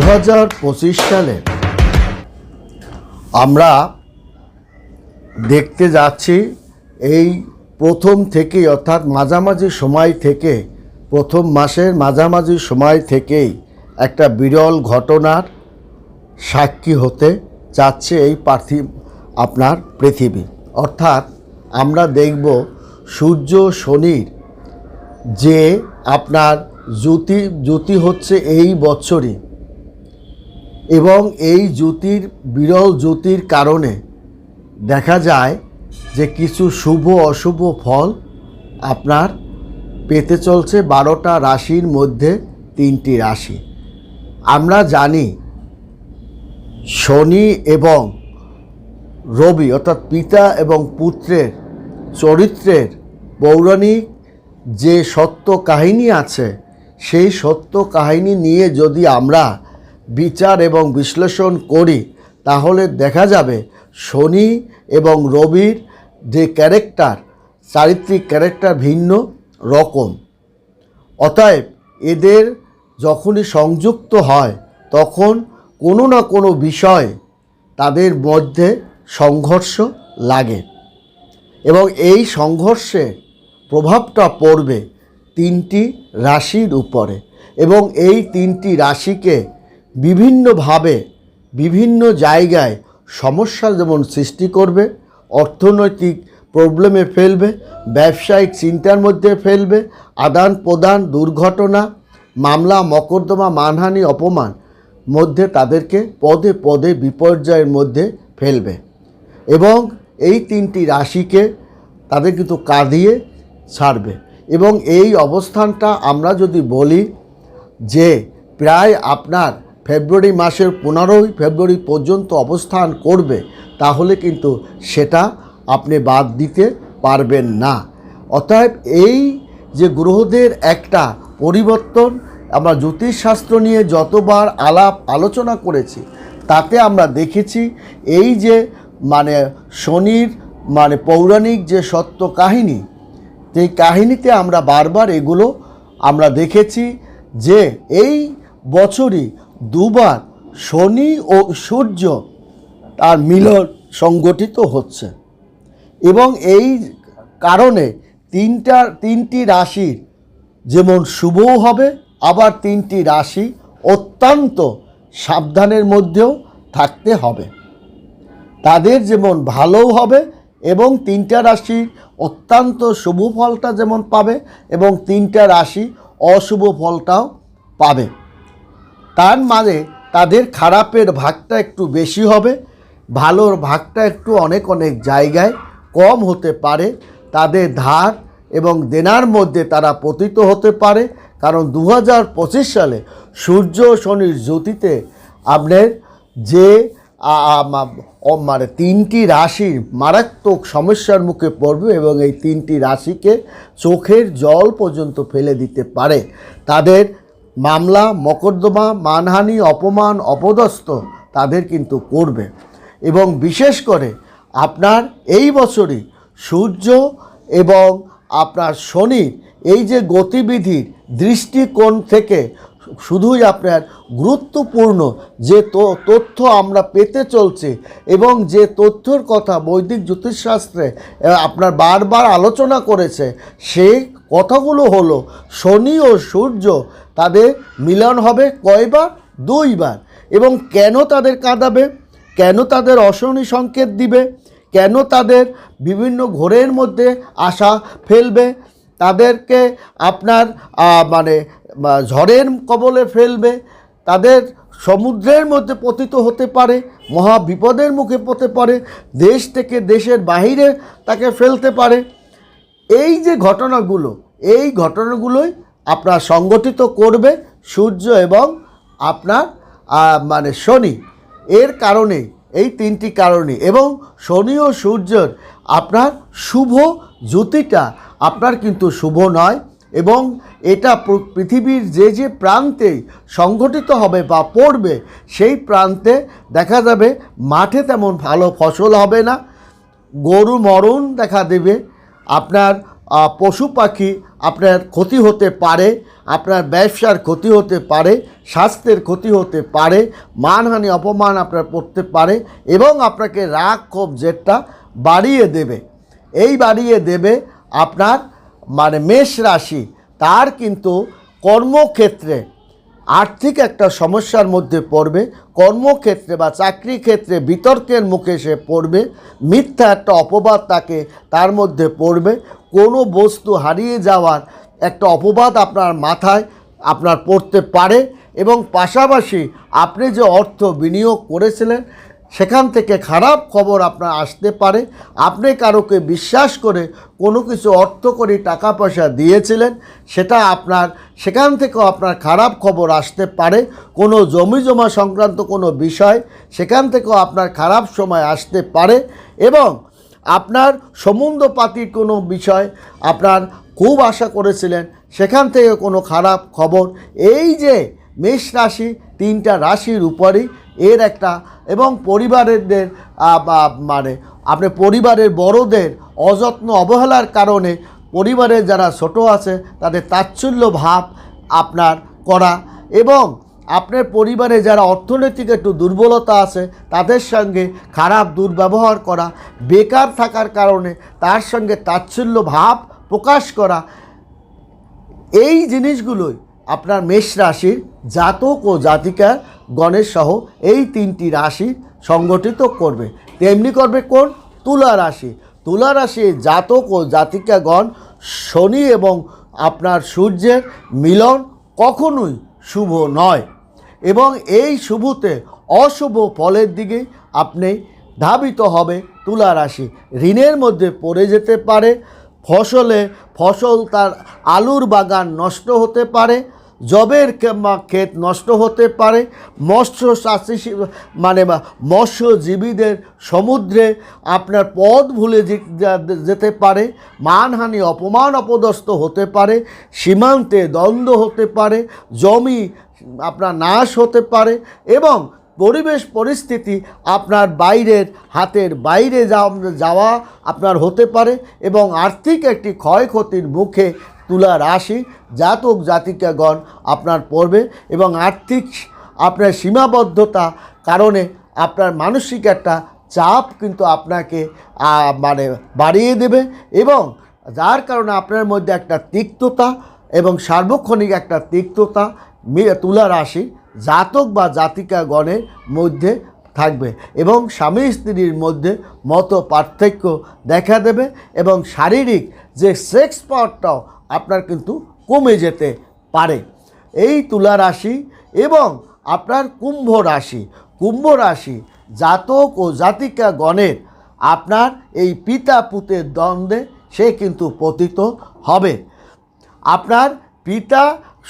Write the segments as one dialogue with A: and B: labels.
A: 2025 সালে আমরা দেখতে যাচ্ছি এই প্রথম থেকেই অর্থাৎ মাঝামাঝি সময় থেকে প্রথম মাসের মাঝামাঝি সময় থেকেই একটা বিরল ঘটনার সাক্ষী হতে যাচ্ছে এই আপনার পৃথিবী। অর্থাৎ আমরা দেখব সূর্য শনির যে আপনার জ্যোতি হচ্ছে এই বছরই, এবং এই বিরল জ্যোতির কারণে দেখা যায় যে কিছু শুভ অশুভ ফল আপনার পেতে চলছে 12টা রাশির মধ্যে 3টি রাশি। আমরা জানি শনি এবং রবি অর্থাৎ পিতা এবং পুত্রের চরিত্রের পৌরাণিক যে সত্য কাহিনী আছে, সেই সত্য কাহিনী নিয়ে যদি আমরা বিচার এবং বিশ্লেষণ করি তাহলে দেখা যাবে শনি এবং রবির যে ক্যারেক্টার, চারিত্রিক ক্যারেক্টার ভিন্ন রকম। অতএব এদের যখনই সংযুক্ত হয় তখন কোনো না কোনো বিষয় তাদের মধ্যে সংঘর্ষ লাগে, এবং এই সংঘর্ষের প্রভাবটা পড়বে 3টি রাশির উপরে, এবং এই 3টি রাশিকে বিভিন্নভাবে বিভিন্ন জায়গায় সমস্যা যেমন সৃষ্টি করবে, অর্থনৈতিক প্রবলেমে ফেলবে, ব্যবসায়িক চিন্তার মধ্যে ফেলবে, আদান প্রদান, দুর্ঘটনা, মামলা মকদ্দমা, মানহানি, অপমান মধ্যে তাদেরকে পদে পদে বিপর্যয়ের মধ্যে ফেলবে, এবং এই 3টি রাশিকে তাদের কিন্তু কাঁদিয়ে ছাড়বে। এবং এই অবস্থানটা আমরা যদি বলি যে প্রায় আপনার ফেব্রুয়ারি মাসের 15 ফেব্রুয়ারি পর্যন্ত অবস্থান করবে, তাহলে কিন্তু সেটা আপনি বাদ দিতে পারবেন না। অতএব এই যে গ্রহদের একটা পরিবর্তন, আমরা জ্যোতিষশাস্ত্র নিয়ে যতবার আলোচনা করেছি তাতে আমরা দেখেছি এই যে শনির পৌরাণিক যে সত্য কাহিনী, সেই কাহিনীতে আমরা বারবার এগুলো আমরা দেখেছি যে এই বছরই দুবার শনি ও সূর্য তার মিলন সংগঠিত হচ্ছে, এবং এই কারণে 3টি রাশির যেমন শুভও হবে, আবার 3টি রাশি অত্যন্ত সাবধানের মধ্যেও থাকতে হবে। তাদের যেমন ভালোও হবে এবং 3টা রাশি অত্যন্ত শুভ ফলটা যেমন পাবে, এবং 3টা রাশি অশুভ ফলটাও পাবে। তার মানে তাদের খারাপের ভাগটা একটু বেশি হবে, ভালোর ভাগটা একটু অনেক জায়গায় কম হতে পারে। তাদের ধার এবং দেনার মধ্যে তারা পতিত হতে পারে, কারণ 2025 সালে সূর্য শনির জ্যোতিতে আপনার যে 3টি রাশি মারাত্মক সমস্যার মুখে পড়বে, এবং এই 3টি রাশিকে চোখের জল পর্যন্ত ফেলে দিতে পারে। তাদের মামলা মকদ্দমা, মানহানি, অপমান, অপদস্থ তাদের কিন্তু করবে। এবং বিশেষ করে আপনার এই বছরই সূর্য এবং আপনার শনি এই যে গতিবিধির দৃষ্টিকোণ থেকে শুধুই আপনার গুরুত্বপূর্ণ যে তথ্য আমরা পেতে চলছে, এবং যে তথ্যর কথা বৈদিক জ্যোতিষশাস্ত্রে আপনার বারবার আলোচনা করেছে, সেই কথাগুলো হলো শনি ও সূর্য তাদের মিলন হবে কয়বার? 2 বার। এবং কেন তাদের কাঁদাবে, কেন তাদের অশনি সংকেত দিবে, কেন তাদের বিভিন্ন ঘোরের মধ্যে আশা ফেলবে, তাদেরকে আপনার ঝড়ের কবলে ফেলবে, তাদের সমুদ্রের মধ্যে পতিত হতে পারে, মহা বিপদের মুখে পড়তে পারে, দেশ থেকে দেশের বাইরে তাকে ফেলতে পারে। এই যে ঘটনাগুলো, এই ঘটনাগুলোই আপনার সংগঠিত করবে সূর্য এবং আপনার শনি। এর কারণে এই 3টি কারণে, এবং শনি ও সূর্যের আপনার শুভ জ্যোতিটা আপনার কিন্তু শুভ নয়, এবং এটা পৃথিবীর যে প্রান্তে সংগঠিত হবে বা পড়বে, সেই প্রান্তে দেখা যাবে মাঠে তেমন ভালো ফসল হবে না, গরু মরণ দেখা দেবে, আপনার পশু পাখি আপনার ক্ষতি হতে পারে, আপনার ব্যবসার ক্ষতি হতে পারে, স্বাস্থ্যের ক্ষতি হতে পারে, মানহানি অপমান আপনার পড়তে পারে এবং আপনাকে রাগ ক্ষোভ জেদটা বাড়িয়ে দেবে। এই বাড়িয়ে দেবে আপনার মানে মেষ রাশি, তার কিন্তু কর্মক্ষেত্রে আর্থিক একটা সমস্যার মধ্যে পড়বে, কর্মক্ষেত্রে বা চাকরি ক্ষেত্রে বিতর্কের মুখে সে পড়বে, মিথ্যা একটা অপবাদ তার মধ্যে পড়বে, কোনো বস্তু হারিয়ে যাওয়ার একটা অপবাদ আপনার মাথায় আপনার পড়তে পারে এবং পাশাপাশি আপনি যে অর্থ বিনিয়োগ করেছিলেন সেখান থেকে খারাপ খবর আপনার আসতে পারে। আপনি কারোকে বিশ্বাস করে কোনো কিছু অর্থকরী টাকা পয়সা দিয়েছিলেন, সেটা আপনার সেখান থেকেও আপনার খারাপ খবর আসতে পারে। কোনো জমি জমা সংক্রান্ত কোনো বিষয়, সেখান থেকেও আপনার খারাপ সময় আসতে পারে এবং আপনার সমুদ্রপাতির কোনো বিষয় আপনার খুব আশা করেছিলেন, সেখান থেকে কোনো খারাপ খবর। এই যে মেষ রাশি, তিনটা রাশির উপরই এর একটা, এবং পরিবারেরদের মানে আপনি পরিবারের বড়দের অযত্ন অবহেলার কারণে পরিবারের যারা ছোট আছে তাদের তাচ্ছিল্য ভাব আপনার করা, এবং আপনার পরিবারে যারা অর্থনৈতিক একটু দুর্বলতা আছে তাদের সঙ্গে খারাপ দুর্ব্যবহার করা, বেকার থাকার কারণে তার সঙ্গে তাচ্ছিল্য ভাব প্রকাশ করা, এই জিনিসগুলোই আপনার মেষ রাশির জাতক ও জাতিকা গণের সহ এই তিনটি রাশি সংগঠিত করবে। তেমনি করবে কোন? তুলা রাশি। তুলা রাশির জাতক ও জাতিকাগণ শনি এবং আপনার সূর্যের মিলন কখনোই শুভ নয় এবং এই শুভতে অশুভ ফলের দিকে আপনি ধাবিত হবে তুলা রাশি। ঋণের মধ্যে পড়ে যেতে পারে, ফসল তার আলুর বাগান নষ্ট হতে পারে, জবের ক্ষেত নষ্ট হতে পারে, মৎস্যজীবীদের সমুদ্রে আপনার পথ ভুলে যেতে পারে, মানহানি অপমান অপদস্থ হতে পারে, সীমান্তে দ্বন্দ্ব হতে পারে, জমি আপনার নাশ হতে পারে এবং পরিবেশ পরিস্থিতি আপনার হাতের বাইরে যাওয়া আপনার হতে পারে এবং আর্থিক একটি ক্ষয়ক্ষতির মুখে তুলা রাশি জাতক জাতিকাগণ আপনার পড়বে এবং আর্থিক আপনার সীমাবদ্ধতা কারণে আপনার মানসিক একটা চাপ কিন্তু আপনাকে বাড়িয়ে দেবে এবং যার কারণে আপনার মধ্যে একটা তিক্ততা এবং সার্বক্ষণিক একটা তিক্ততা তুলা রাশি জাতক বা জাতিকাগণের মধ্যে থাকবে এবং স্বামী স্ত্রীর মধ্যে মত পার্থক্য দেখা দেবে এবং শারীরিক যে সেক্স পাওয়ারটাও আপনার কিন্তু কমে যেতে পারে। এই তুলা রাশি এবং আপনার কুম্ভ রাশি জাতক ও জাতিকাগণের আপনার এই পিতা পুত্রের দ্বন্দ্বে সে কিন্তু পতিত হবে। আপনার পিতা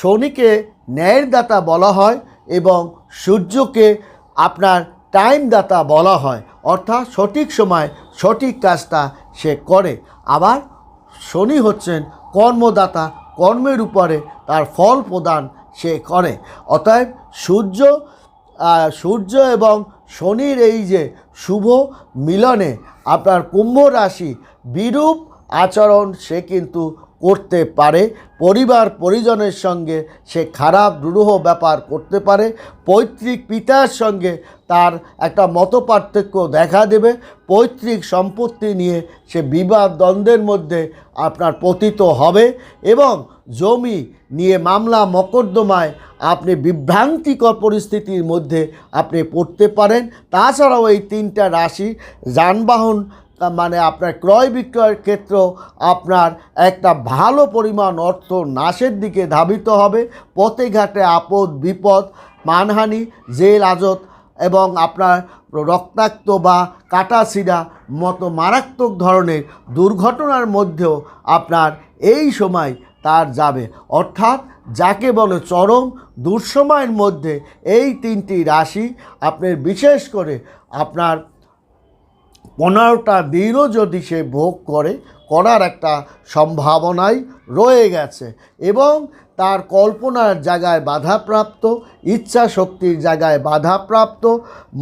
A: শনিকে ন্যায়ের দাতা বলা হয় এবং সূর্যকে আপনার টাইম দাতা বলা হয়, অর্থাৎ সঠিক সময় সঠিক কাজটা সে করে। আবার শনি হচ্ছেন কর্মদাতা, কর্মের উপরে তার ফল প্রদান সে করে। অতএব সূর্য এবং শনির এই যে শুভ মিলনে আপনার কুম্ভ রাশি বিরূপ আচরণ সে কিন্তু করতে পারে, পরিবার পরিজনের সঙ্গে সে খারাপ দুরূহ ব্যাপার করতে পারে, পৈতৃক পিতার সঙ্গে তার একটা মতপার্থক্য দেখা দেবে, পৈতৃক সম্পত্তি নিয়ে সে বিবাদ দ্বন্দ্বের মধ্যে আপনার পতিত হবে এবং জমি নিয়ে মামলা মকদ্দমায় আপনি বিভ্রান্তিকর পরিস্থিতির মধ্যে আপনি পড়তে পারেন। তাছাড়াও এই তিনটা রাশি যানবাহন আপনার ক্রয় বিক্রয়ের ক্ষেত্রেও আপনার একটা ভালো পরিমাণ অর্থ নাশের দিকে ধাবিত হবে। পথে ঘাটে আপদ বিপদ, মানহানি, জেল হাজত এবং আপনার রক্তাক্ত বা কাটাছিঁড়া মতো মারাত্মক ধরনের দুর্ঘটনার মধ্যেও আপনার এই সময় তার যাবে। অর্থাৎ যাকে বলে চরম দুঃসময়ের মধ্যে এই তিনটি রাশি আপনার বিশেষ করে আপনার 15টা দিনও যদি সে ভোগ করার একটা সম্ভাবনাই রয়ে গেছে এবং তার কল্পনার জায়গায় বাধাপ্রাপ্ত, ইচ্ছা শক্তির জায়গায় বাধাপ্রাপ্ত,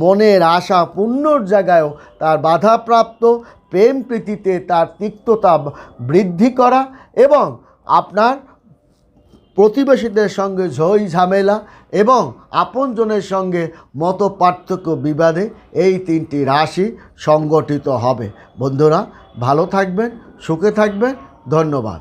A: মনের আশা পূর্ণর জায়গায়ও তার বাধাপ্রাপ্ত, প্রেম প্রীতিতে তার তিক্ততা বৃদ্ধি করা এবং আপনার প্রতিবেশীদের সঙ্গে ঝই ঝামেলা এবং আপনজনের সঙ্গে মত পার্থক্য বিবাদে এই 3টি রাশি সংগঠিত হবে। বন্ধুরা ভালো থাকবেন, সুখে থাকবেন, ধন্যবাদ।